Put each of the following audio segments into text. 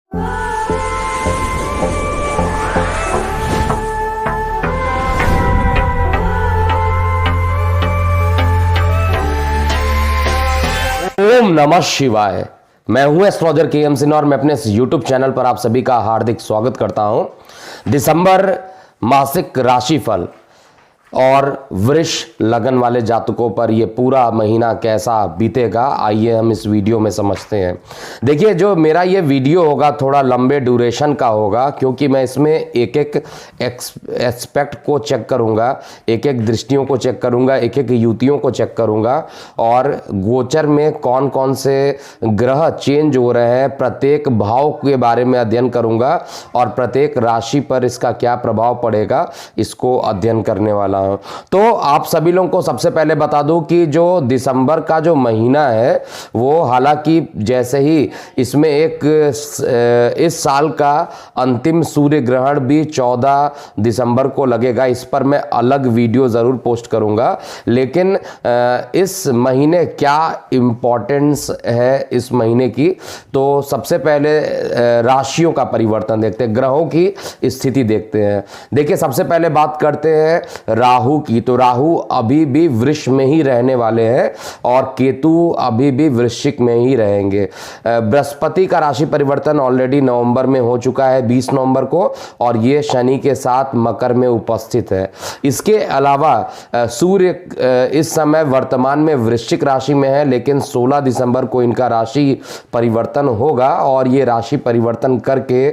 ओम नमः शिवाय। मैं हूं एस्ट्रोलॉजर के.एम. सिन्हा और मैं अपने इस यूट्यूब चैनल पर आप सभी का हार्दिक स्वागत करता हूं। दिसंबर मासिक राशिफल और वृष लगन वाले जातकों पर यह पूरा महीना कैसा बीतेगा, आइए हम इस वीडियो में समझते हैं। देखिए, जो मेरा ये वीडियो होगा थोड़ा लंबे ड्यूरेशन का होगा, क्योंकि मैं इसमें एक एक एस्पेक्ट को चेक करूंगा, एक एक दृष्टियों को चेक करूंगा, एक एक युतियों को चेक करूंगा और गोचर में कौन कौन से ग्रह चेंज हो रहे हैं, प्रत्येक भाव के बारे में अध्ययन करूंगा और प्रत्येक राशि पर इसका क्या प्रभाव पड़ेगा इसको अध्ययन करने वाला हूं। तो आप सभी लोगों को सबसे पहले बता दूं कि जो दिसंबर का जो महीना है वो, हालांकि जैसे ही इसमें इस साल का अंतिम सूर्य ग्रहण भी 14 दिसंबर को लगेगा, इस पर मैं अलग वीडियो जरूर पोस्ट करूंगा। लेकिन इस महीने क्या इंपॉर्टेंस है इस महीने की, तो सबसे पहले राशियों का परिवर्तन देखते हैं, ग्रहों की स्थिति देखते हैं। देखिए, सबसे पहले बात करते हैं राहु की। तो राहु अभी भी वृष में ही रहने वाले हैं और केतु अभी भी वृश्चिक में ही रहेंगे। बृहस्पति का राशि परिवर्तन ऑलरेडी नवंबर में हो चुका है, 20 नवंबर को, और ये शनि के साथ मकर में उपस्थित है। इसके अलावा सूर्य इस समय वर्तमान में वृश्चिक राशि में है, लेकिन 16 दिसंबर को इनका राशि परिवर्तन होगा और ये राशि परिवर्तन करके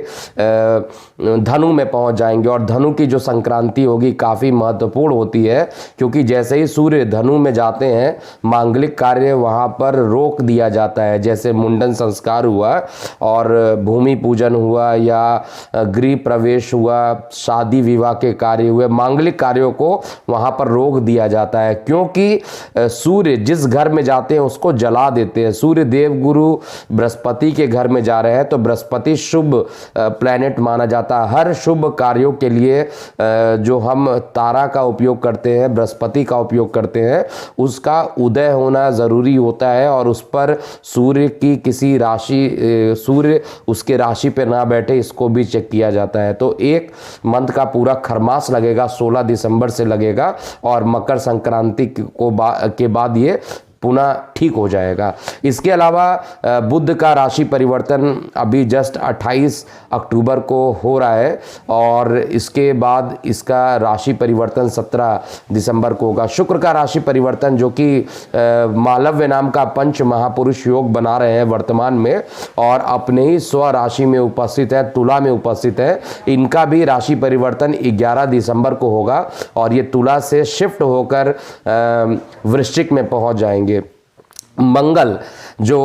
धनु में पहुंच जाएंगे। और धनु की जो संक्रांति होगी काफी महत्वपूर्ण होती है, क्योंकि जैसे ही सूर्य धनु में जाते हैं मांगलिक कार्य वहां पर रोक दिया जाता है, जैसे मुंडन संस्कार हुआ और भूमि पूजन हुआ या गृह प्रवेश हुआ, शादी विवाह के कार्य हुए, मांगलिक कार्यों को वहां पर रोक दिया जाता है, क्योंकि सूर्य जिस घर में जाते हैं उसको जला देते हैं। सूर्य देव गुरु बृहस्पति के घर में जा रहे हैं, तो बृहस्पति शुभ प्लैनेट माना जाता है। हर शुभ कार्यों के लिए जो हम तारा का उपयोग करते हैं, बृहस्पति का उपयोग करते हैं, उसका उदय होना जरूरी होता है और उस पर सूर्य की किसी राशि, सूर्य उसके राशि पर ना बैठे, इसको भी चेक किया जाता है। तो एक मंथ का पूरा खरमास लगेगा, 16 दिसंबर से लगेगा और मकर संक्रांति के बाद ये पुनः ठीक हो जाएगा। इसके अलावा बुध का राशि परिवर्तन अभी जस्ट 28 अक्टूबर को हो रहा है और इसके बाद इसका राशि परिवर्तन 17 दिसंबर को होगा। शुक्र का राशि परिवर्तन, जो कि मालव्य नाम का पंच महापुरुष योग बना रहे हैं वर्तमान में और अपने ही स्व राशि में उपस्थित है, तुला में उपस्थित है, इनका भी राशि परिवर्तन 11 दिसंबर को होगा और ये तुला से शिफ्ट होकर वृश्चिक में पहुंच जाएंगे। मंगल, जो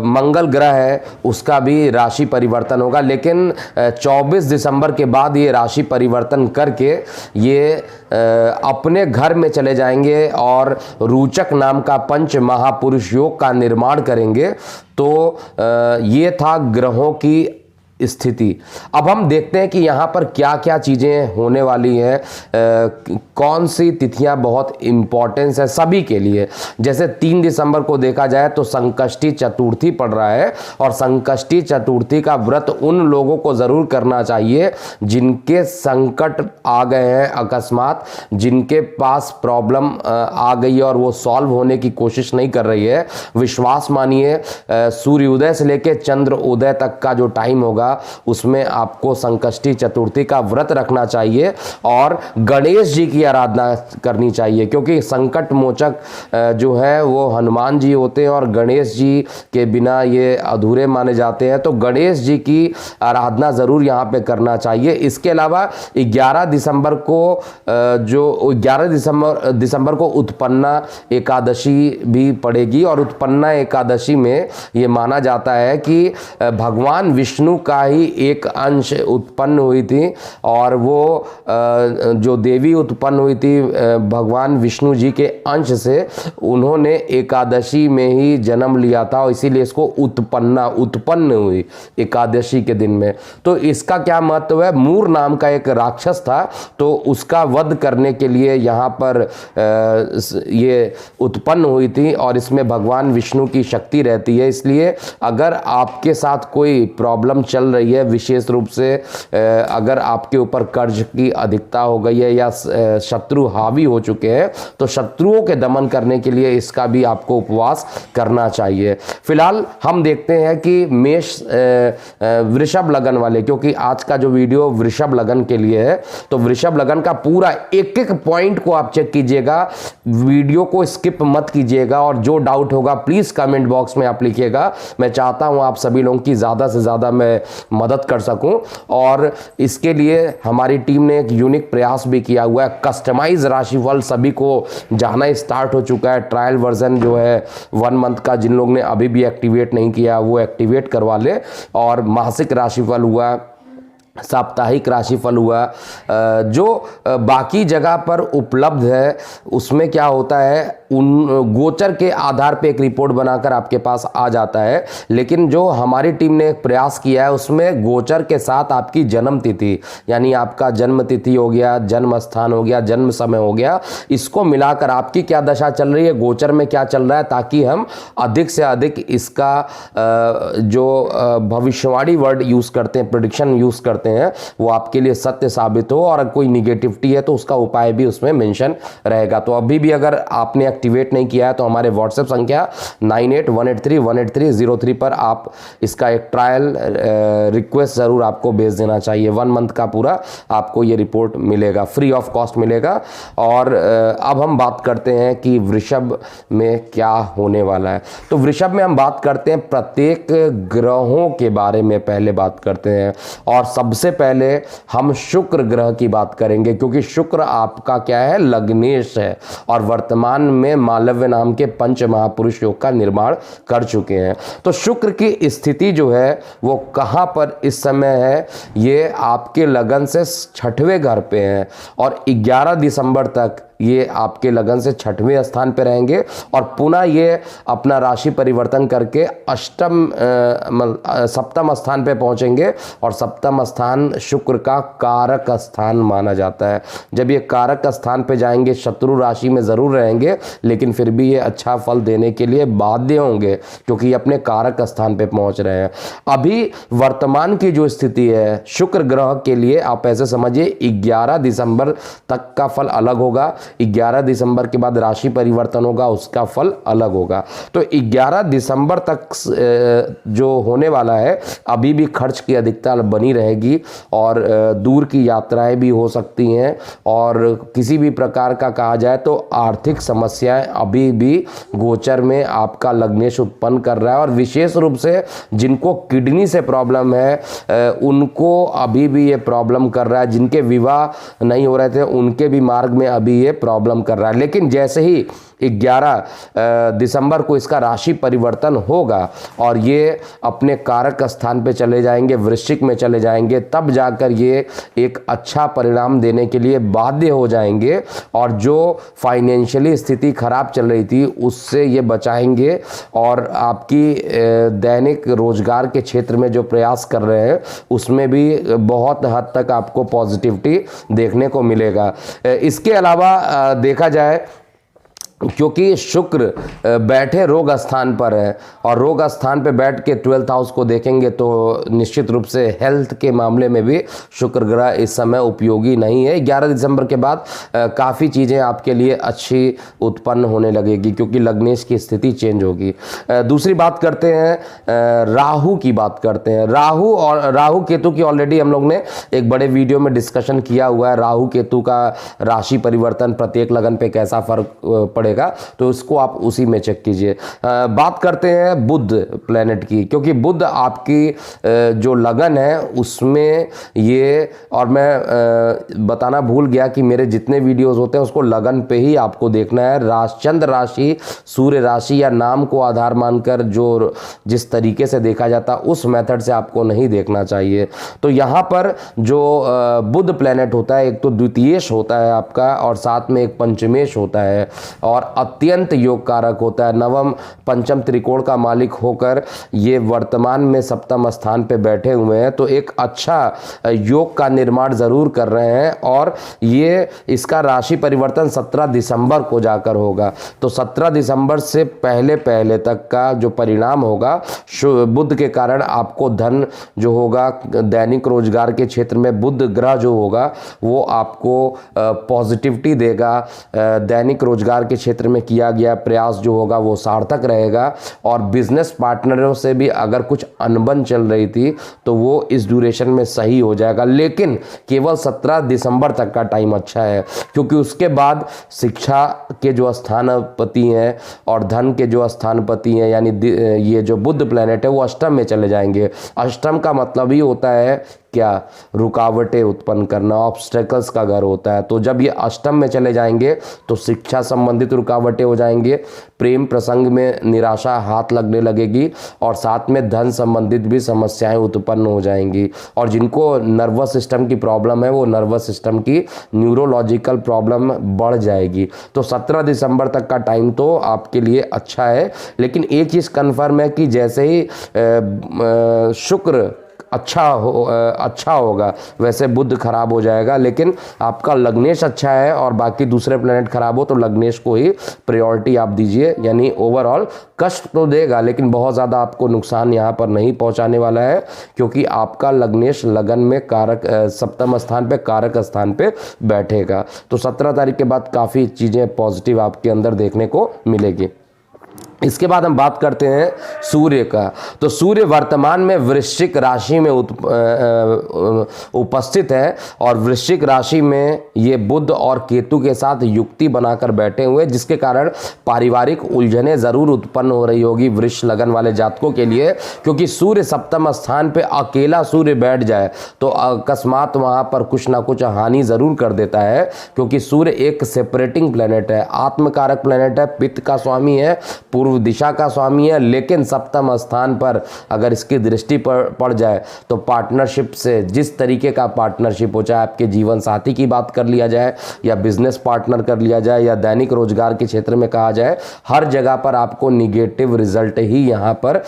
मंगल ग्रह है, उसका भी राशि परिवर्तन होगा, लेकिन 24 दिसंबर के बाद ये राशि परिवर्तन करके ये अपने घर में चले जाएंगे और रोचक नाम का पंच महापुरुष योग का निर्माण करेंगे। तो ये था ग्रहों की स्थिति। अब हम देखते हैं कि यहाँ पर क्या क्या चीज़ें होने वाली हैं, कौन सी तिथियाँ बहुत इंपॉर्टेंस है सभी के लिए। जैसे 3 दिसंबर को देखा जाए तो संकष्टी चतुर्थी पड़ रहा है और संकष्टी चतुर्थी का व्रत उन लोगों को ज़रूर करना चाहिए जिनके संकट आ गए हैं अकस्मात, जिनके पास प्रॉब्लम आ गई है और वो सॉल्व होने की कोशिश नहीं कर रही है। विश्वास मानिए, सूर्योदय से लेकर चंद्र उदय तक का जो टाइम होगा उसमें आपको संकष्टी चतुर्थी का व्रत रखना चाहिए और गणेश जी की आराधना करनी चाहिए, क्योंकि संकट मोचक जो है वो हनुमान जी होते हैं और गणेश जी के बिना ये अधूरे माने जाते हैं। तो गणेश जी की आराधना जरूर यहाँ पे करना चाहिए। इसके अलावा 11 दिसंबर को जो 11 दिसंबर को उत्पन्ना एकादशी भी पड़ेगी और उत्पन्ना एकादशी में ये माना जाता है कि भगवान विष्णु का का ही एक अंश उत्पन्न हुई थी, और वो जो देवी उत्पन्न हुई थी भगवान विष्णु जी के अंश से, उन्होंने एकादशी में ही जन्म लिया था, और इसीलिए इसको उत्पन्न हुई एकादशी के दिन में। तो इसका क्या महत्व है? मूर नाम का एक राक्षस था, तो उसका वध करने के लिए यहाँ पर ये उत्पन्न हुई थी, और इसमें भगवान विष्णु की शक्ति रहती है। इसलिए अगर आपके साथ कोई प्रॉब्लम चल रही है, विशेष रूप से अगर आपके ऊपर कर्ज की अधिकता हो गई है या शत्रु हावी हो चुके हैं, तो शत्रुओं के दमन करने के लिए इसका भी आपको उपवास करना चाहिए। फिलहाल हम देखते हैं कि मेष वृषभ लगन वाले, क्योंकि आज का जो वीडियो वृषभ लगन के लिए है, तो वृषभ लगन का पूरा एक एक पॉइंट को आप चेक कीजिएगा, वीडियो को स्किप मत कीजिएगा, और जो डाउट होगा प्लीज कमेंट बॉक्स में आप लिखिएगा। मैं चाहता हूं आप सभी लोगों की ज्यादा से ज्यादा मैं मदद कर सकूं, और इसके लिए हमारी टीम ने एक यूनिक प्रयास भी किया हुआ है। कस्टमाइज राशिफल सभी को जाना स्टार्ट हो चुका है। ट्रायल वर्जन जो है 1 मंथ का, जिन लोगों ने अभी भी एक्टिवेट नहीं किया वो एक्टिवेट करवा ले। और मासिक राशिफल हुआ, साप्ताहिक राशिफल हुआ, जो बाकी जगह पर उपलब्ध है, उसमें क्या होता है, उन गोचर के आधार पे एक रिपोर्ट बनाकर आपके पास आ जाता है। लेकिन जो हमारी टीम ने एक प्रयास किया है, उसमें गोचर के साथ आपकी जन्म तिथि, यानी आपका जन्म तिथि हो गया, जन्म स्थान हो गया, जन्म समय हो गया, इसको मिलाकर आपकी क्या दशा चल रही है, गोचर में क्या चल रहा है, ताकि हम अधिक से अधिक इसका जो भविष्यवाणी वर्ड यूज करते हैं, प्रेडिक्शन यूज करते हैं, वो आपके लिए सत्य साबित हो, और कोई निगेटिविटी है तो उसका उपाय भी उसमें मेंशन रहेगा। तो अभी भी अगर आपने एक्टिवेट नहीं किया है, तो हमारे व्हाट्सएप संख्या 9818318303 पर आप इसका एक ट्रायल रिक्वेस्ट जरूर आपको भेज देना चाहिए। 1 मंथ का पूरा आपको ये रिपोर्ट मिलेगा, फ्री ऑफ कॉस्ट मिलेगा। और अब हम बात करते हैं कि वृषभ में क्या होने वाला है। तो वृषभ में हम बात करते हैं प्रत्येक ग्रहों के बारे में, पहले बात करते हैं, और सबसे पहले हम शुक्र ग्रह की बात करेंगे, क्योंकि शुक्र आपका क्या है, लग्नेश है, और वर्तमान में मालव्य नाम के पंच महापुरुष योग का निर्माण कर चुके हैं। तो शुक्र की स्थिति जो है वो कहां पर इस समय है, ये आपके लगन से 6वें घर पे है, और 11 दिसंबर तक ये आपके लगन से 6वें स्थान पे रहेंगे, और पुनः ये अपना राशि परिवर्तन करके सप्तम स्थान पे पहुंचेंगे, और सप्तम स्थान शुक्र का कारक स्थान माना जाता है। जब ये कारक स्थान पे जाएंगे, शत्रु राशि में जरूर रहेंगे, लेकिन फिर भी ये अच्छा फल देने के लिए बाध्य होंगे, क्योंकि ये अपने कारक स्थान पे पहुंच रहे हैं। अभी वर्तमान की जो स्थिति है शुक्र ग्रह के लिए, आप ऐसे समझिए 11 दिसंबर तक का फल अलग होगा, 11 दिसंबर के बाद राशि परिवर्तन होगा, उसका फल अलग होगा। तो 11 दिसंबर तक जो होने वाला है, अभी भी खर्च की अधिकता बनी रहेगी, और दूर की यात्राएं भी हो सकती हैं, और किसी भी प्रकार का कहा जाए तो आर्थिक समस्याएं अभी भी गोचर में आपका लग्नेश उत्पन्न कर रहा है। और विशेष रूप से जिनको किडनी से प्रॉब्लम है, उनको अभी भी ये प्रॉब्लम कर रहा है। जिनके विवाह नहीं हो रहे थे, उनके भी मार्ग में अभी ये प्रॉब्लम कर रहा है। लेकिन जैसे ही 11 दिसंबर को इसका राशि परिवर्तन होगा, और ये अपने कारक स्थान पे चले जाएंगे, वृश्चिक में चले जाएंगे, तब जाकर ये एक अच्छा परिणाम देने के लिए बाध्य हो जाएंगे, और जो फाइनेंशियली स्थिति खराब चल रही थी उससे ये बचाएंगे, और आपकी दैनिक रोजगार के क्षेत्र में जो प्रयास कर रहे हैं उसमें भी बहुत हद तक आपको पॉजिटिविटी देखने को मिलेगा। इसके अलावा देखा जाए, क्योंकि शुक्र बैठे रोग स्थान पर है, और रोग स्थान पे बैठ के 12th हाउस को देखेंगे, तो निश्चित रूप से हेल्थ के मामले में भी शुक्र ग्रह इस समय उपयोगी नहीं है। 11 दिसंबर के बाद काफ़ी चीज़ें आपके लिए अच्छी उत्पन्न होने लगेगी, क्योंकि लग्नेश की स्थिति चेंज होगी। दूसरी बात करते हैं, राहु की बात करते हैं। राहु और राहु केतु की ऑलरेडी हम लोग ने एक बड़े वीडियो में डिस्कशन किया हुआ है। राहु केतु का राशि परिवर्तन प्रत्येक लगन पे कैसा फर्क पड़ेगा, तो इसको आप उसी में चेक कीजिए। बात करते हैं बुध प्लैनेट की, क्योंकि बुध आपकी जो लगन है उसमें ये, और मैं बताना भूल गया कि मेरे जितने वीडियोस होते हैं उसको लगन पे ही आपको देखना है। चंद्र राशि, सूर्य राशि या नाम को आधार मानकर जो जिस तरीके से देखा जाता है उस मेथड से आपको नहीं देखना चाहिए। तो यहाँ पर जो बुध प्लैनेट होता है, एक तो द्वितीयेश होता है आपका, और साथ में एक पंचमेश होता है, और अत्यंत योग कारक होता है। नवम पंचम त्रिकोण का मालिक होकर ये वर्तमान में सप्तम स्थान पे बैठे हुए हैं, तो एक अच्छा योग का निर्माण जरूर कर रहे हैं। और ये इसका राशि परिवर्तन 17 दिसंबर को जाकर होगा। तो 17 दिसंबर से पहले पहले तक का जो परिणाम होगा बुध के कारण, आपको धन जो होगा दैनिक रोजगार के क्षेत्र में बुध ग्रह जो होगा वो आपको पॉजिटिविटी देगा। दैनिक रोजगार के क्षेत्र में किया गया प्रयास जो होगा वो सार्थक रहेगा। और बिजनेस पार्टनरों से भी अगर कुछ अनबन चल रही थी तो वो इस ड्यूरेशन में सही हो जाएगा, लेकिन केवल 17 दिसंबर तक का टाइम अच्छा है, क्योंकि उसके बाद शिक्षा के जो स्थानपति हैं और धन के जो स्थानपति हैं, यानी ये जो बुध प्लैनेट है वो अष्टम में चले जाएंगे। अष्टम का मतलब ही होता है क्या, रुकावटें उत्पन्न करना, ऑब्स्टेकल्स का घर होता है। तो जब ये अष्टम में चले जाएंगे तो शिक्षा संबंधित रुकावटें हो जाएंगे, प्रेम प्रसंग में निराशा हाथ लगने लगेगी, और साथ में धन संबंधित भी समस्याएं उत्पन्न हो जाएंगी। और जिनको नर्वस सिस्टम की प्रॉब्लम है वो नर्वस सिस्टम की न्यूरोलॉजिकल प्रॉब्लम बढ़ जाएगी। तो 17 दिसंबर तक का टाइम तो आपके लिए अच्छा है, लेकिन एक चीज़ कन्फर्म है कि जैसे ही शुक्र अच्छा होगा वैसे बुध खराब हो जाएगा। लेकिन आपका लग्नेश अच्छा है और बाकी दूसरे प्लैनेट खराब हो तो लग्नेश को ही प्रायोरिटी आप दीजिए। यानी ओवरऑल कष्ट तो देगा लेकिन बहुत ज़्यादा आपको नुकसान यहाँ पर नहीं पहुँचाने वाला है, क्योंकि आपका लग्नेश लगन में कारक सप्तम स्थान पे कारक स्थान पे बैठेगा। तो 17 तारीख के बाद काफ़ी चीज़ें पॉजिटिव आपके अंदर देखने को मिलेगी। इसके बाद हम बात करते हैं सूर्य का। तो सूर्य वर्तमान में वृश्चिक राशि में उपस्थित है, और वृश्चिक राशि में ये बुध और केतु के साथ युक्ति बनाकर बैठे हुए, जिसके कारण पारिवारिक उलझनें जरूर उत्पन्न हो रही होगी वृष लगन वाले जातकों के लिए। क्योंकि सूर्य सप्तम स्थान पे अकेला सूर्य बैठ जाए तो अकस्मात वहां पर कुछ ना कुछ हानि जरूर कर देता है, क्योंकि सूर्य एक सेपरेटिंग प्लेनेट है, आत्मकारक प्लेनेट है, पित्त का स्वामी है, पूर्व दिशा का स्वामी है। लेकिन सप्तम स्थान पर अगर इसकी दृष्टि पड़ जाए तो पार्टनरशिप से, जिस तरीके का पार्टनरशिप हो, चाहे आपके जीवन साथी की बात कर लिया जाए या बिजनेस पार्टनर कर लिया जाए या दैनिक रोजगार के क्षेत्र में कहा जाए, हर जगह पर आपको निगेटिव रिजल्ट ही यहाँ पर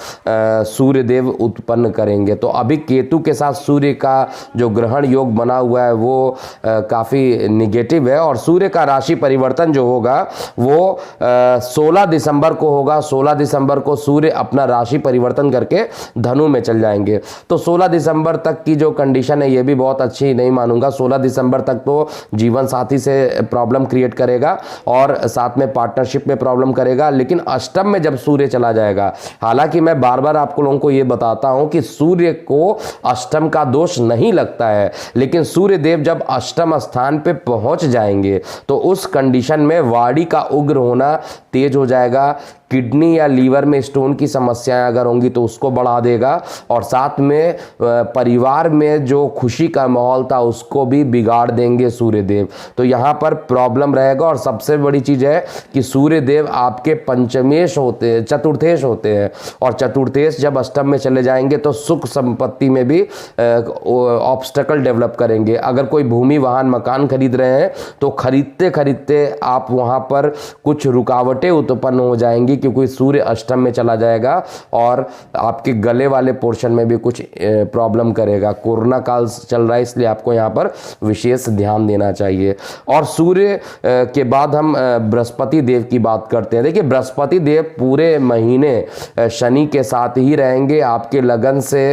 सूर्य देव उत्पन्न करेंगे। तो अभी केतु के साथ सूर्य का जो ग्रहण योग बना हुआ है वो काफ़ी निगेटिव है, और सूर्य का राशि परिवर्तन जो होगा वो 16 दिसंबर को होगा। 16 दिसंबर को सूर्य अपना राशि परिवर्तन करके धनु में चल जाएंगे। तो 16 दिसंबर तक की जो कंडीशन है ये भी बहुत अच्छी नहीं मानूंगा। 16 दिसंबर तक तो जीवन साथी से प्रॉब्लम क्रिएट करेगा और साथ में पार्टनरशिप में प्रॉब्लम करेगा। लेकिन अष्टम में जब सूर्य चला जाएगा, हालांकि मैं बार बार आप लोगों को ये बताता हूं कि सूर्य को अष्टम का दोष नहीं लगता है, लेकिन सूर्य देव जब अष्टम स्थान पे पहुंच जाएंगे तो उस कंडीशन में वाणी का उग्र होना तेज हो जाएगा। किडनी या लीवर में स्टोन की समस्याएं अगर होंगी तो उसको बढ़ा देगा, और साथ में परिवार में जो खुशी का माहौल था उसको भी बिगाड़ देंगे सूर्य देव। तो यहाँ पर प्रॉब्लम रहेगा। और सबसे बड़ी चीज़ है कि सूर्य देव आपके पंचमेश होते हैं, चतुर्थेश होते हैं, और चतुर्थेश जब अष्टम में चले जाएंगे तो सुख संपत्ति में भी ऑब्स्टेकल डेवलप करेंगे। अगर कोई भूमि वाहन मकान खरीद रहे हैं तो खरीदते खरीदते आप वहाँ पर कुछ रुकावटें उत्पन्न हो जाएंगी, क्योंकि सूर्य अष्टम में चला जाएगा और आपके गले वाले पोर्शन में भी कुछ प्रॉब्लम करेगा। कोरोना काल चल रहा है इसलिए आपको यहाँ पर विशेष ध्यान देना चाहिए। और सूर्य के बाद हम बृहस्पति देव की बात करते हैं। देखिए बृहस्पति देव पूरे महीने शनि के साथ ही रहेंगे। आपके लगन से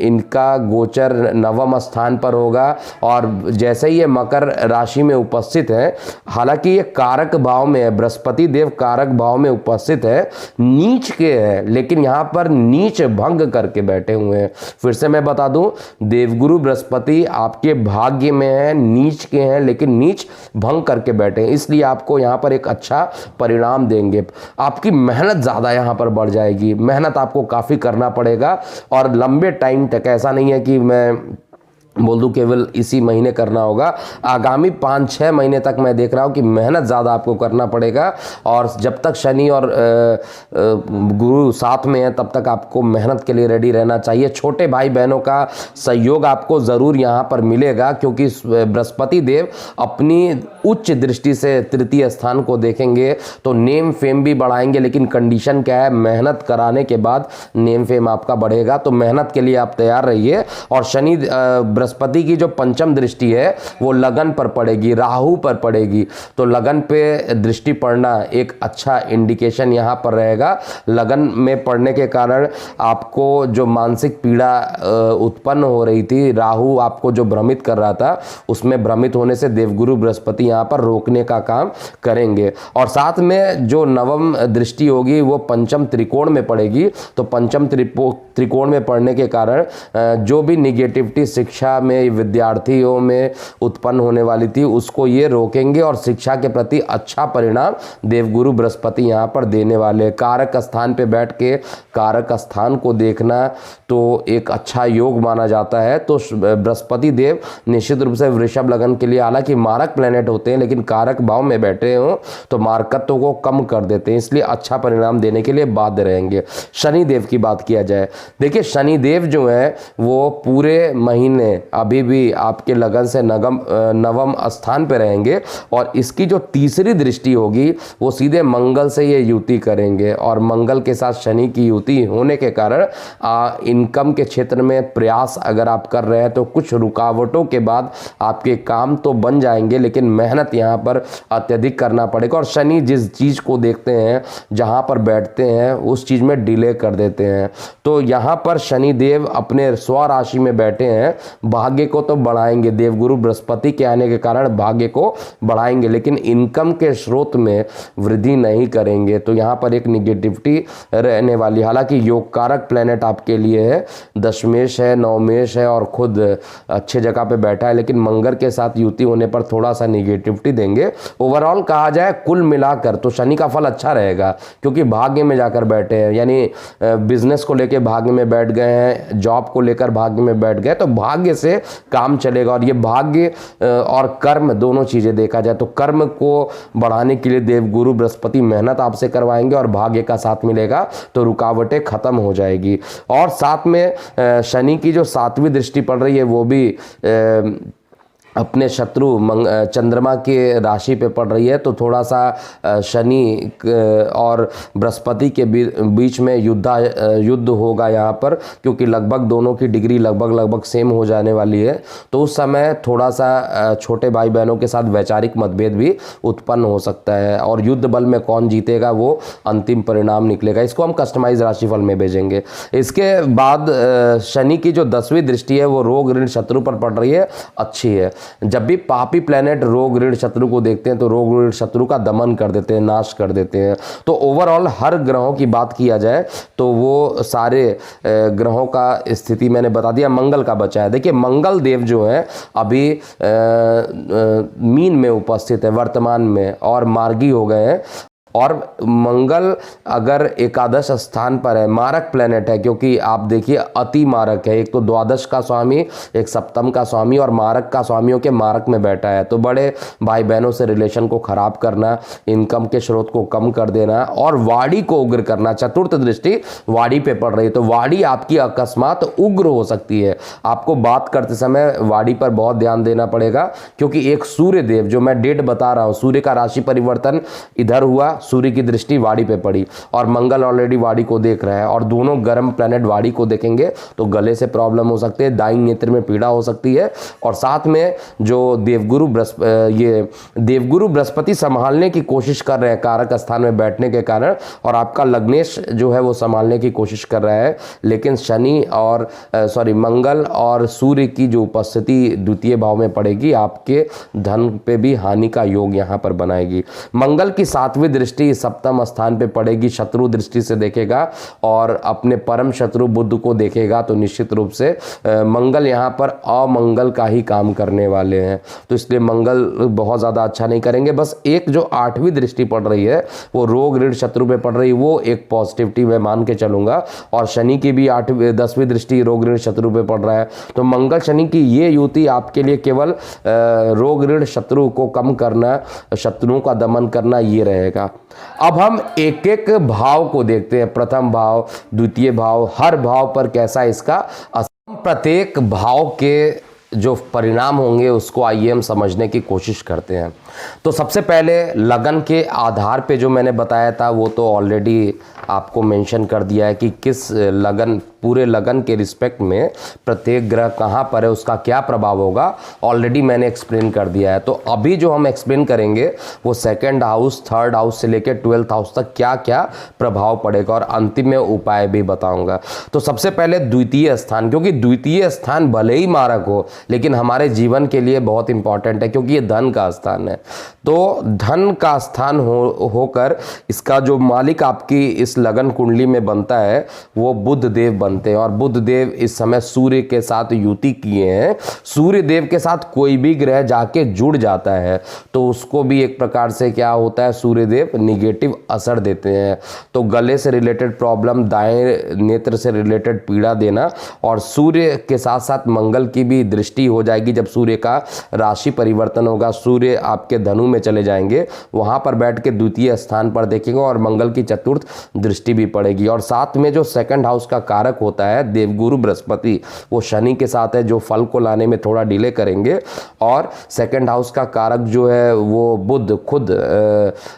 इनका गोचर नवम स्थान पर होगा, और जैसे ही ये मकर राशि में उपस्थित है, हालांकि ये कारक भाव में है, बृहस्पति देव कारक भाव में उपस्थित है, नीच के हैं, लेकिन यहाँ पर नीच भंग करके बैठे हुए हैं। फिर से मैं बता दूं, देवगुरु बृहस्पति आपके भाग्य में है, नीच के हैं, लेकिन नीच भंग करके बैठे हैं, इसलिए आपको यहाँ पर एक अच्छा परिणाम देंगे। आपकी मेहनत ज़्यादा यहाँ पर बढ़ जाएगी, मेहनत आपको काफ़ी करना पड़ेगा और लंबे टाइम तक। ऐसा नहीं है कि मैं बोल दूं केवल इसी महीने करना होगा, आगामी 5-6 महीने तक मैं देख रहा हूं कि मेहनत ज़्यादा आपको करना पड़ेगा। और जब तक शनि और गुरु साथ में है तब तक आपको मेहनत के लिए रेडी रहना चाहिए। छोटे भाई बहनों का सहयोग आपको ज़रूर यहाँ पर मिलेगा, क्योंकि बृहस्पति देव अपनी उच्च दृष्टि से तृतीय स्थान को देखेंगे तो नेम फेम भी बढ़ाएंगे। लेकिन कंडीशन क्या है, मेहनत कराने के बाद नेम फेम आपका बढ़ेगा, तो मेहनत के लिए आप तैयार रहिए। और शनि बृहस्पति की जो पंचम दृष्टि है वो लगन पर पड़ेगी, राहु पर पड़ेगी, तो लगन पे दृष्टि पड़ना एक अच्छा इंडिकेशन यहाँ पर रहेगा। लगन में पड़ने के कारण आपको जो मानसिक पीड़ा उत्पन्न हो रही थी, राहु आपको जो भ्रमित कर रहा था, उसमें भ्रमित होने से देवगुरु बृहस्पति यहाँ पर रोकने का काम करेंगे। और साथ में जो नवम दृष्टि होगी वो पंचम त्रिकोण में पड़ेगी, तो पंचम त्रिकोण में पड़ने के कारण जो भी निगेटिविटी शिक्षा में विद्यार्थियों में उत्पन्न होने वाली थी उसको ये रोकेंगे और शिक्षा के प्रति अच्छा परिणाम देवगुरु बृहस्पति यहाँ पर देने वाले। कारक स्थान पे बैठ के कारक स्थान को देखना तो एक अच्छा योग माना जाता है। तो बृहस्पति देव निश्चित रूप से वृषभ लगन के लिए, हालांकि मारक प्लेनेट होते हैं लेकिन कारक भाव में बैठे हो तो मारकत्व को कम कर देते हैं, इसलिए अच्छा परिणाम देने के लिए बाध्य रहेंगे। शनि देव की बात किया जाए, देखिए शनि देव जो है वो पूरे महीने अभी भी आपके लगन से नवम स्थान पे रहेंगे और इसकी जो तीसरी दृष्टि होगी वो सीधे मंगल से ये युति करेंगे। और मंगल के साथ शनि की युति होने के कारण इनकम के क्षेत्र में प्रयास अगर आप कर रहे हैं तो कुछ रुकावटों के बाद आपके काम तो बन जाएंगे, लेकिन मेहनत यहाँ पर अत्यधिक करना पड़ेगा। और शनि जिस चीज़ को देखते हैं, जहाँ पर बैठते हैं, उस चीज़ में डिले कर देते हैं। तो यहाँ पर शनि देव अपने स्वराशि में बैठे हैं, भाग्य को तो बढ़ाएंगे, देवगुरु बृहस्पति के आने के कारण भाग्य को बढ़ाएंगे, लेकिन इनकम के स्रोत में वृद्धि नहीं करेंगे। तो यहाँ पर एक निगेटिविटी रहने वाली। हालांकि योग कारक प्लेनेट आपके लिए है, दशमेश है, नवमेश है और खुद अच्छे जगह पे बैठा है, लेकिन मंगल के साथ युति होने पर थोड़ा सा निगेटिविटी देंगे। ओवरऑल कहा जाए कुल मिलाकर तो शनि का फल अच्छा रहेगा, क्योंकि भाग्य में जाकर बैठे हैं, यानी बिजनेस को लेकर भाग्य में बैठ गए हैं, जॉब को लेकर भाग्य में बैठ गए, तो भाग्य से काम चलेगा। और ये भाग्य और कर्म दोनों चीजें देखा जाए तो कर्म को बढ़ाने के लिए देवगुरु बृहस्पति मेहनत आपसे करवाएंगे और भाग्य का साथ मिलेगा तो रुकावटें खत्म हो जाएगी। और साथ में शनि की जो 7वीं दृष्टि पड़ रही है वो भी अपने शत्रु चंद्रमा के राशि पे पड़ रही है, तो थोड़ा सा शनि और बृहस्पति के बीच में युद्ध होगा यहाँ पर, क्योंकि लगभग दोनों की डिग्री लगभग सेम हो जाने वाली है। तो उस समय थोड़ा सा छोटे भाई बहनों के साथ वैचारिक मतभेद भी उत्पन्न हो सकता है और युद्ध बल में कौन जीतेगा वो अंतिम परिणाम निकलेगा। इसको हम कस्टमाइज राशिफल में भेजेंगे। इसके बाद शनि की जो 10वीं दृष्टि है वो रोग ऋण शत्रु पर पड़ रही है, अच्छी है। जब भी पापी प्लेनेट रोग ऋण शत्रु को देखते हैं तो रोग ऋण शत्रु का दमन कर देते हैं, नाश कर देते हैं। तो ओवरऑल हर ग्रहों की बात किया जाए तो वो सारे ग्रहों का स्थिति मैंने बता दिया। मंगल का बचा है। देखिए मंगल देव जो है अभी मीन में उपस्थित है वर्तमान में और मार्गी हो गए हैं। और मंगल अगर एकादश स्थान पर है, मारक प्लेनेट है, क्योंकि आप देखिए अति मारक है, एक तो द्वादश का स्वामी, एक सप्तम का स्वामी और मारक का स्वामियों के मारक में बैठा है। तो बड़े भाई बहनों से रिलेशन को खराब करना, इनकम के स्रोत को कम कर देना और वाणी को उग्र करना। चतुर्थ दृष्टि वाणी पे पड़ रही है, तो वाणी आपकी अकस्मात उग्र हो सकती है। आपको बात करते समय वाणी पर बहुत ध्यान देना पड़ेगा, क्योंकि एक सूर्य देव जो मैं डेट बता रहा हूँ, सूर्य का राशि परिवर्तन इधर हुआ, सूर्य की दृष्टि वाणी पे पड़ी और मंगल ऑलरेडी वाणी को देख रहा है और दोनों गर्म प्लेनेट वाणी को देखेंगे तो गले से प्रॉब्लम हो सकती है, दाहिने नेत्र में पीड़ा हो सकती है। और साथ में जो देवगुरु बृहस्पति संभालने की कोशिश कर रहे हैं कारक स्थान में बैठने के कारण, और आपका लग्नेश जो है वो संभालने की कोशिश कर रहा है, लेकिन शनि और मंगल और सूर्य की जो उपस्थिति द्वितीय भाव में पड़ेगी आपके धन पे भी हानि का योग यहाँ पर बनाएगी। मंगल की 7वीं दृष्टि दृष्टि सप्तम स्थान पे पड़ेगी, शत्रु दृष्टि से देखेगा और अपने परम शत्रु बुध को देखेगा, तो निश्चित रूप से मंगल यहाँ पर अमंगल का ही काम करने वाले हैं। तो इसलिए मंगल बहुत ज़्यादा अच्छा नहीं करेंगे। बस एक जो 8वीं दृष्टि पड़ रही है वो रोग ऋण शत्रु पे पड़ रही है, वो एक पॉजिटिविटी मैं मान के चलूंगा। और शनि की भी 10वीं दृष्टि रोग ऋण शत्रु पे पड़ रहा है। तो मंगल शनि की ये युति आपके लिए केवल रोग ऋण शत्रु को कम करना, शत्रुओं का दमन करना, ये रहेगा। अब हम एक एक भाव को देखते हैं, प्रथम भाव, द्वितीय भाव, हर भाव पर कैसा इसका असर। प्रत्येक भाव के जो परिणाम होंगे उसको आइए हम समझने की कोशिश करते हैं। तो सबसे पहले लगन के आधार पे जो मैंने बताया था वो तो ऑलरेडी आपको मेंशन कर दिया है कि किस लगन, पूरे लगन के रिस्पेक्ट में प्रत्येक ग्रह कहाँ पर है, उसका क्या प्रभाव होगा, ऑलरेडी मैंने एक्सप्लेन कर दिया है। तो अभी जो हम एक्सप्लेन करेंगे वो 2nd हाउस, 3rd हाउस से लेकर 12th हाउस तक क्या क्या प्रभाव पड़ेगा और अंतिम में उपाय भी बताऊंगा। तो सबसे पहले द्वितीय स्थान, क्योंकि द्वितीय स्थान भले ही मारक हो लेकिन हमारे जीवन के लिए बहुत इंपॉर्टेंट है, क्योंकि ये धन का स्थान है। तो धन का स्थान होकर इसका जो मालिक आपकी इस लगन कुंडली में बनता है वो बुध देव बनते हैं। और बुध देव इस समय सूर्य के साथ युति किए हैं। सूर्य देव के साथ कोई भी ग्रह जाके जुड़ जाता है तो उसको भी एक प्रकार से क्या होता है, सूर्य देव निगेटिव असर देते हैं। तो गले से रिलेटेड प्रॉब्लम, दाएं नेत्र से रिलेटेड पीड़ा देना, और सूर्य के साथ साथ मंगल की भी दृष्टि हो जाएगी। जब सूर्य का राशि परिवर्तन होगा, सूर्य आपके धनु में चले जाएंगे, वहां पर बैठ के द्वितीय स्थान पर देखेंगे और मंगल की चतुर्थ दृष्टि भी पड़ेगी। और साथ में जो 2nd हाउस का कारक होता है देवगुरु बृहस्पति, वो शनि के साथ है, जो फल को लाने में थोड़ा डिले करेंगे। और 2nd हाउस का कारक जो है वो बुध खुद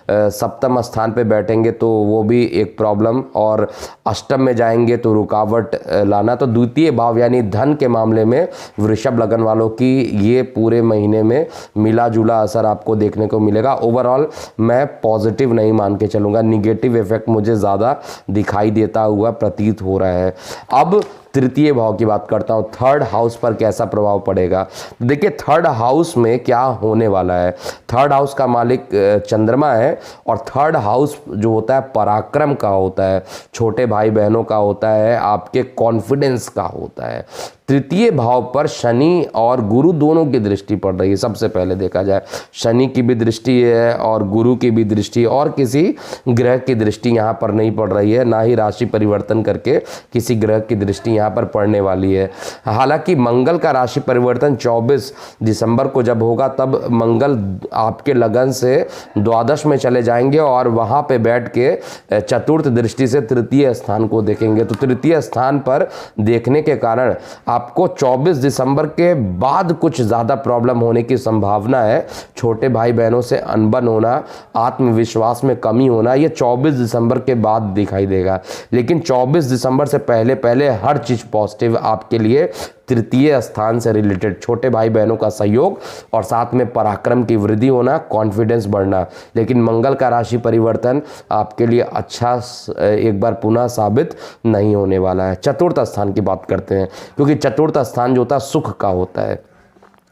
सप्तम स्थान पे बैठेंगे, तो वो भी एक प्रॉब्लम, और अष्टम में जाएंगे तो रुकावट लाना। तो द्वितीय भाव यानी धन के मामले में वृषभ लगन वालों की ये पूरे महीने में मिला जुला असर आपको देखने को मिलेगा। ओवरऑल मैं पॉजिटिव नहीं मान के चलूंगा, निगेटिव इफेक्ट मुझे ज़्यादा दिखाई देता हुआ प्रतीत हो रहा है। अब तृतीय भाव की बात करता हूं, 3rd हाउस पर कैसा प्रभाव पड़ेगा। देखिए 3rd हाउस में क्या होने वाला है। 3rd हाउस का मालिक चंद्रमा है, और 3rd हाउस जो होता है पराक्रम का होता है, छोटे भाई बहनों का होता है, आपके कॉन्फिडेंस का होता है। तृतीय भाव पर शनि और गुरु दोनों की दृष्टि पड़ रही है। सबसे पहले देखा जाए शनि की भी दृष्टि है और गुरु की भी दृष्टि, और किसी ग्रह की दृष्टि यहाँ पर नहीं पड़ रही है, ना ही राशि परिवर्तन करके किसी ग्रह की दृष्टि यहाँ पर पड़ने वाली है। हालांकि मंगल का राशि परिवर्तन 24 दिसंबर को जब होगा, तब मंगल आपके लगन से द्वादश में चले जाएंगे और वहाँ पे बैठ के चतुर्थ दृष्टि से तृतीय स्थान को देखेंगे। तो तृतीय स्थान पर देखने के कारण आपको 24 दिसंबर के बाद कुछ ज़्यादा प्रॉब्लम होने की संभावना है। छोटे भाई बहनों से अनबन होना, आत्मविश्वास में कमी होना, ये 24 दिसंबर के बाद दिखाई देगा। लेकिन 24 दिसंबर से पहले पहले हर चीज़ पॉजिटिव आपके लिए। तृतीय स्थान से रिलेटेड छोटे भाई बहनों का सहयोग और साथ में पराक्रम की वृद्धि होना, कॉन्फिडेंस बढ़ना। लेकिन मंगल का राशि परिवर्तन आपके लिए अच्छा एक बार पुनः साबित नहीं होने वाला है। चतुर्थ स्थान की बात करते हैं, क्योंकि चतुर्थ स्थान जो होता है सुख का होता है।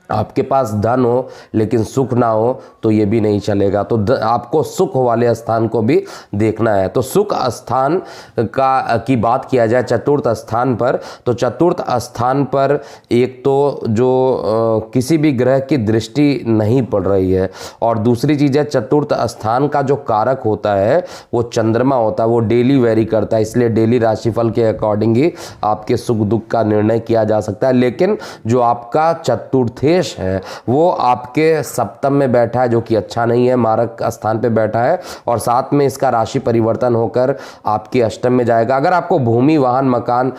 आपके पास धन हो लेकिन सुख ना हो तो ये भी नहीं चलेगा। तो आपको सुख वाले स्थान को भी देखना है। तो सुख स्थान की बात किया जाए चतुर्थ स्थान पर, तो चतुर्थ स्थान पर एक तो जो किसी भी ग्रह की दृष्टि नहीं पड़ रही है, और दूसरी चीज़ है चतुर्थ स्थान का जो कारक होता है वो चंद्रमा होता है, वो डेली वेरी करता है। इसलिए डेली राशिफल के अकॉर्डिंग ही आपके सुख दुख का निर्णय किया जा सकता है। लेकिन जो आपका चतुर्थेश है वो आपके सप्तम में बैठा है, जो कि अच्छा नहीं है, मारक स्थान पे बैठा है, और साथ में इसका राशि परिवर्तन होकर आपके अष्टम में जाएगा। अगर आपको भूमि वाहन मकान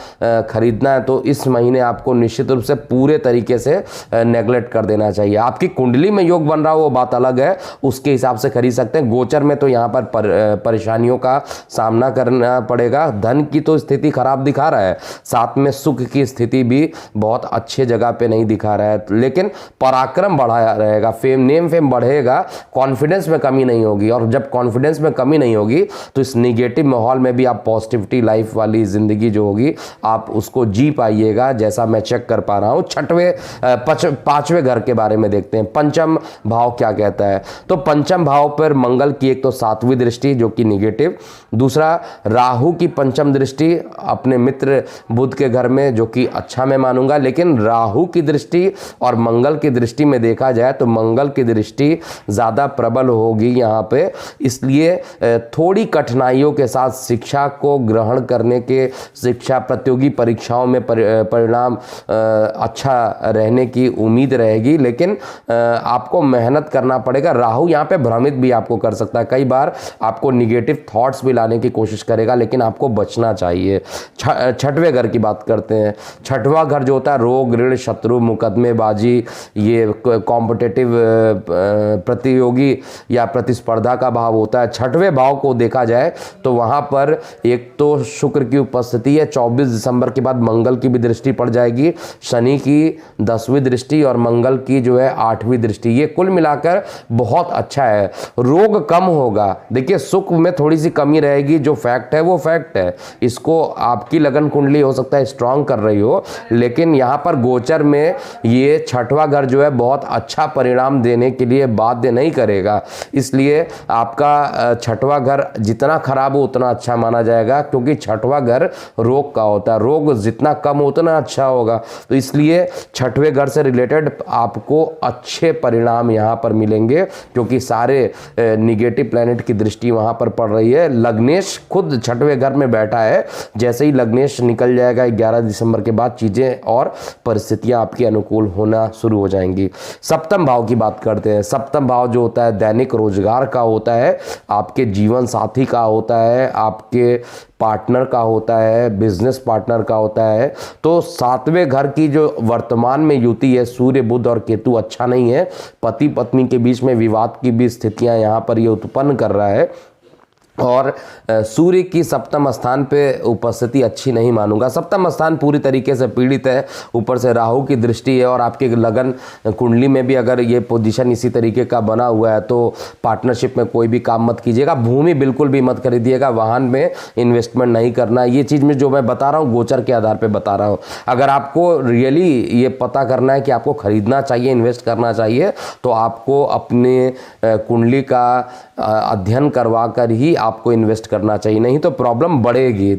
खरीदना है तो इस महीने आपको निश्चित रूप से पूरे तरीके से नेगलेक्ट कर देना चाहिए। आपकी कुंडली में योग बन रहा हो वो बात अलग है, उसके हिसाब से खरीद सकते हैं। गोचर में तो यहाँ पर परेशानियों का सामना करना पड़ेगा। धन की तो स्थिति खराब दिखा रहा है, साथ में सुख की स्थिति भी बहुत अच्छे जगह पे नहीं दिखा रहा है। लेकिन लेकिन पराक्रम बढ़ाया रहेगा, फेम नेम फेम बढ़ेगा, कॉन्फिडेंस में कमी नहीं होगी। और जब कॉन्फिडेंस में कमी नहीं होगी तो इस निगेटिव माहौल में भी आप पॉजिटिविटी लाइफ वाली ज़िंदगी जो होगी आप उसको जी पाइएगा, जैसा मैं चेक कर पा रहा हूँ। पांचवें घर के बारे में देखते हैं, पंचम भाव क्या कहता है। तो पंचम भाव पर मंगल की एक तो 7वीं दृष्टि जो कि निगेटिव, दूसरा राहु की पंचम दृष्टि अपने मित्र बुध के घर में, जो कि अच्छा मैं मानूंगा। लेकिन राहु की दृष्टि और मंगल की दृष्टि में देखा जाए तो मंगल की दृष्टि ज़्यादा प्रबल होगी यहाँ पे, इसलिए थोड़ी कठिनाइयों के साथ शिक्षा को ग्रहण करने के, शिक्षा प्रतियोगी परीक्षाओं में परिणाम अच्छा रहने की उम्मीद रहेगी। लेकिन आपको मेहनत करना पड़ेगा। राहु यहाँ पे भ्रमित भी आपको कर सकता है, कई बार आपको निगेटिव थॉट्स भी लाने की कोशिश करेगा, लेकिन आपको बचना चाहिए। छठवें घर की बात करते हैं। छठवां घर जो होता है रोग, ऋण, शत्रु, मुकदमेबाजी, ये कॉम्पिटिटिव प्रतियोगी या प्रतिस्पर्धा का भाव होता है। छठवें भाव को देखा जाए तो वहाँ पर एक तो शुक्र की उपस्थिति है, 24 दिसंबर के बाद मंगल की भी दृष्टि पड़ जाएगी, शनि की 10वीं दृष्टि और मंगल की जो है 8वीं दृष्टि। ये कुल मिलाकर बहुत अच्छा है। रोग कम होगा, देखिए सुख में थोड़ी सी कमी रहेगी, जो फैक्ट है वो फैक्ट है। इसको आपकी लगन कुंडली हो सकता है स्ट्रांग कर रही हो, लेकिन यहाँ पर गोचर में ये छठवां घर जो है बहुत अच्छा परिणाम देने के लिए बाध्य नहीं करेगा। इसलिए आपका छठवां घर जितना खराब हो उतना अच्छा माना जाएगा, क्योंकि छठवां घर रोग का होता है। रोग जितना कम हो उतना अच्छा होगा। तो इसलिए छठवें घर से रिलेटेड आपको अच्छे परिणाम यहाँ पर मिलेंगे, क्योंकि सारे निगेटिव प्लैनेट की दृष्टि वहाँ पर पड़ रही है। लग्नेश खुद छठवें घर में बैठा है, जैसे ही लग्नेश निकल जाएगा 11 दिसंबर के बाद चीज़ें और परिस्थितियाँ आपकी अनुकूल होना शुरू हो जाएंगी। सप्तम भाव की बात करते हैं। सप्तम भाव जो होता है दैनिक रोजगार का होता है, आपके जीवन साथी का होता है, आपके पार्टनर का होता है, बिजनेस पार्टनर का होता है। तो 7वें घर की जो वर्तमान में युति है सूर्य, बुध और केतु अच्छा नहीं है। पति पत्नी के बीच में विवाद की भी स्थितियां यहाँ पर ये उत्पन्न कर रहा है। और सूर्य की सप्तम स्थान पे उपस्थिति अच्छी नहीं मानूंगा। सप्तम स्थान पूरी तरीके से पीड़ित है, ऊपर से राहु की दृष्टि है, और आपके लगन कुंडली में भी अगर ये पोजीशन इसी तरीके का बना हुआ है तो पार्टनरशिप में कोई भी काम मत कीजिएगा। भूमि बिल्कुल भी मत खरीदिएगा, वाहन में इन्वेस्टमेंट नहीं करना। ये चीज़ में जो मैं बता रहा हूँ गोचर के आधार पर बता रहा हूँ। अगर आपको रियली ये पता करना है कि आपको खरीदना चाहिए, इन्वेस्ट करना चाहिए, तो आपको अपने कुंडली का अध्ययन करवा कर ही आपको इन्वेस्ट करना चाहिए, नहीं तो प्रॉब्लम बढ़ेगी।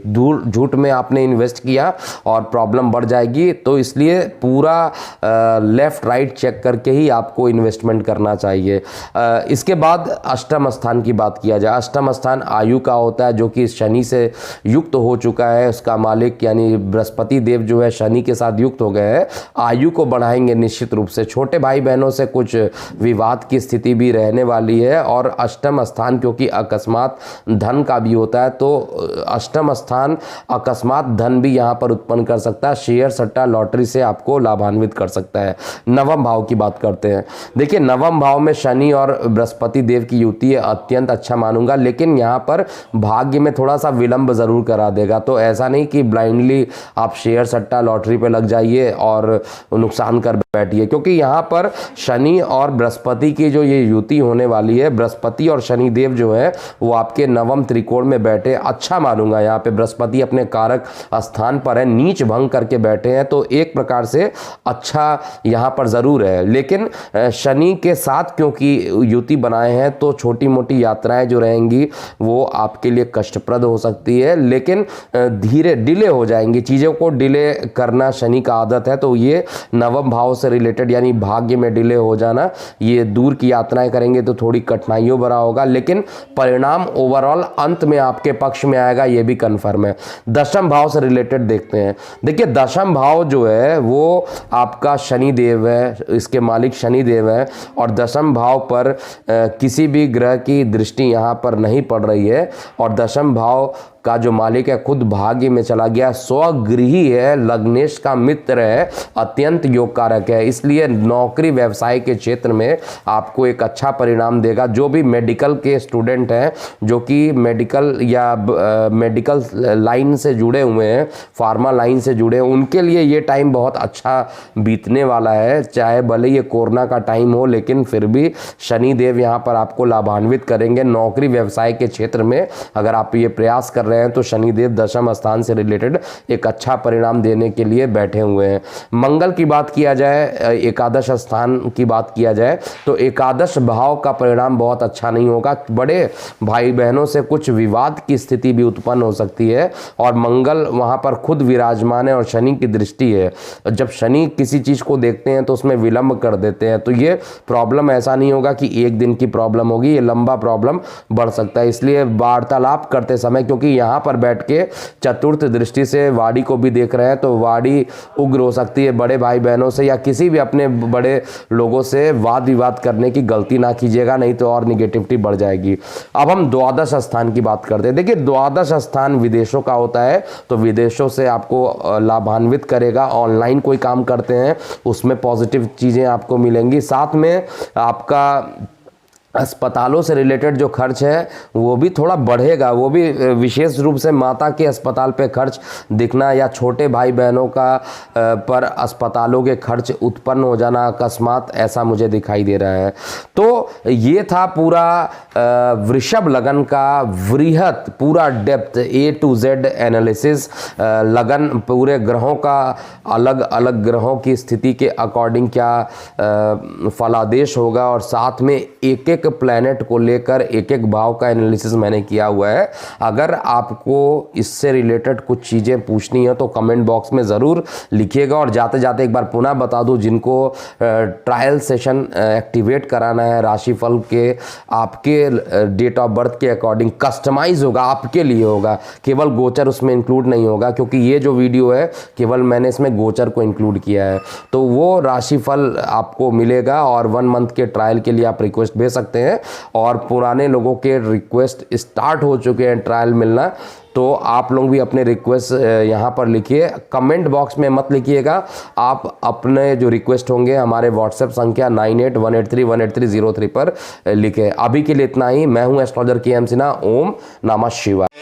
झूठ में आपने इन्वेस्ट किया और प्रॉब्लम बढ़ जाएगी। तो इसलिए पूरा लेफ्ट राइट चेक करके ही आपको इन्वेस्टमेंट करना चाहिए। इसके बाद अष्टम स्थान की बात किया जाए। अष्टम स्थान आयु का होता है, जो कि शनि से युक्त हो चुका है। उसका मालिक यानी बृहस्पति देव जो है शनि के साथ युक्त हो गए हैं, आयु को बढ़ाएंगे निश्चित रूप से। छोटे भाई बहनों से कुछ विवाद की स्थिति भी रहने वाली है। और अष्टम स्थान क्योंकि अकस्मात धन का भी होता है, तो अष्टम स्थान अकस्मात धन भी यहाँ पर उत्पन्न कर सकता है। शेयर सट्टा लॉटरी से आपको लाभान्वित कर सकता है। नवम भाव की बात करते हैं। देखिए नवम भाव में शनि और बृहस्पति देव की युति है, अत्यंत अच्छा मानूंगा, लेकिन यहाँ पर भाग्य में थोड़ा सा विलंब जरूर करा देगा। तो ऐसा नहीं कि ब्लाइंडली आप शेयर सट्टा लॉटरी पे लग जाइए और नुकसान कर बैठिए, क्योंकि यहाँ पर शनि और बृहस्पति की जो ये युति होने वाली है, बृहस्पति और शनि देव जो है वो आपके नवम त्रिकोण में बैठे, अच्छा मानूंगा। यहाँ पे बृहस्पति अपने कारक स्थान पर है, नीच भंग करके बैठे हैं, तो एक प्रकार से अच्छा यहाँ पर जरूर है। लेकिन शनि के साथ क्योंकि युति बनाए हैं, तो छोटी मोटी यात्राएं जो रहेंगी वो आपके लिए कष्टप्रद हो सकती है, लेकिन धीरे डिले हो जाएंगी। चीज़ों को डिले करना शनि का आदत है, तो ये नवम भाव से रिलेटेड यानी भाग्य में डिले हो जाना, ये दूर की यात्राएं करेंगे तो थोड़ी कठिनाइयों भरा होगा, लेकिन परिणाम ओवरऑल अंत में आपके पक्ष में आएगा, ये भी कंफर्म है। दशम भाव से रिलेटेड देखते हैं। देखिए दशम भाव जो है वो आपका शनि देव है, इसके मालिक शनि देव है, और दशम भाव पर किसी भी ग्रह की दृष्टि यहाँ पर नहीं पड़ रही है। और दशम भाव का जो मालिक है खुद भाग्य में चला गया, स्वगृही है, लग्नेश का मित्र है, अत्यंत योग कारक है, इसलिए नौकरी व्यवसाय के क्षेत्र में आपको एक अच्छा परिणाम देगा। जो भी मेडिकल के स्टूडेंट हैं, जो कि मेडिकल या मेडिकल लाइन से जुड़े हुए हैं, फार्मा लाइन से जुड़े हैं, उनके लिए ये टाइम बहुत अच्छा बीतने वाला है। चाहे भले ये कोरोना का टाइम हो, लेकिन फिर भी शनि देव यहाँ पर आपको लाभान्वित करेंगे। नौकरी व्यवसाय के क्षेत्र में अगर आप ये प्रयास कर रहे हैं तो शनि देव दशम स्थान से रिलेटेड एक अच्छा परिणाम देने के लिए बैठे हुए हैं। मंगल की बात किया जाए, एकादश स्थान की बात किया जाए तो एकादश भाव का परिणाम बहुत अच्छा नहीं होगा। बड़े भाई बहनों से कुछ विवाद की स्थिति भी उत्पन्न हो सकती है, और मंगल वहां पर खुद विराजमान है और शनि की दृष्टि है। जब शनि किसी चीज को देखते हैं तो उसमें विलंब कर देते हैं, तो ये प्रॉब्लम ऐसा नहीं होगा कि एक दिन की प्रॉब्लम होगी, ये लंबा प्रॉब्लम बढ़ सकता है। इसलिए वार्तालाप करते समय, क्योंकि यहां पर बैठ के चतुर्थ दृष्टि से वाणी को भी देख रहे हैं, तो वाणी उग्र हो सकती है। बड़े भाई बहनों से या किसी भी अपने बड़े लोगों से वाद विवाद करने की गलती ना कीजिएगा, नहीं तो और निगेटिविटी बढ़ जाएगी। अब हम द्वादश स्थान की बात करते हैं। देखिए, द्वादश स्थान विदेशों का होता है, तो विदेशों से आपको लाभान्वित करेगा। ऑनलाइन कोई काम करते हैं उसमें पॉजिटिव चीजें आपको मिलेंगी। साथ में आपका अस्पतालों से रिलेटेड जो खर्च है वो भी थोड़ा बढ़ेगा, वो भी विशेष रूप से माता के अस्पताल पे खर्च दिखना, या छोटे भाई बहनों का पर अस्पतालों के खर्च उत्पन्न हो जाना अकस्मात, ऐसा मुझे दिखाई दे रहा है। तो ये था पूरा वृषभ लगन का वृहत पूरा depth A to Z analysis. लगन पूरे ग्रहों का, अलग अलग ग्रहों की स्थिति के अकॉर्डिंग क्या फलादेश होगा, और साथ में एक एक प्लैनेट को लेकर एक एक भाव का एनालिसिस मैंने किया हुआ है। अगर आपको इससे रिलेटेड कुछ चीज़ें पूछनी है तो कमेंट बॉक्स में ज़रूर लिखिएगा। और जाते जाते एक बार पुनः बता दूं, जिनको ट्रायल सेशन एक्टिवेट कराना है राशिफल के, आपके डेट ऑफ बर्थ के अकॉर्डिंग कस्टमाइज होगा, आपके लिए होगा, केवल गोचर उसमें इंक्लूड नहीं होगा, क्योंकि ये जो वीडियो है केवल मैंने इसमें गोचर को इंक्लूड किया है। तो वो राशिफल आपको मिलेगा, और 1 मंथ के ट्रायल के लिए आप रिक्वेस्ट भेज सकते हैं। और पुराने लोगों के रिक्वेस्ट स्टार्ट हो चुके हैं ट्रायल मिलना, तो आप लोग भी अपने रिक्वेस्ट यहाँ पर लिखिए। कमेंट बॉक्स में मत लिखिएगा, आप अपने जो रिक्वेस्ट होंगे हमारे व्हाट्सएप संख्या 9818318303 पर लिखें। अभी के लिए इतना ही। मैं हूँ एस्ट्रोलॉजर KM सिन्हा। ओम नमः शिवाय।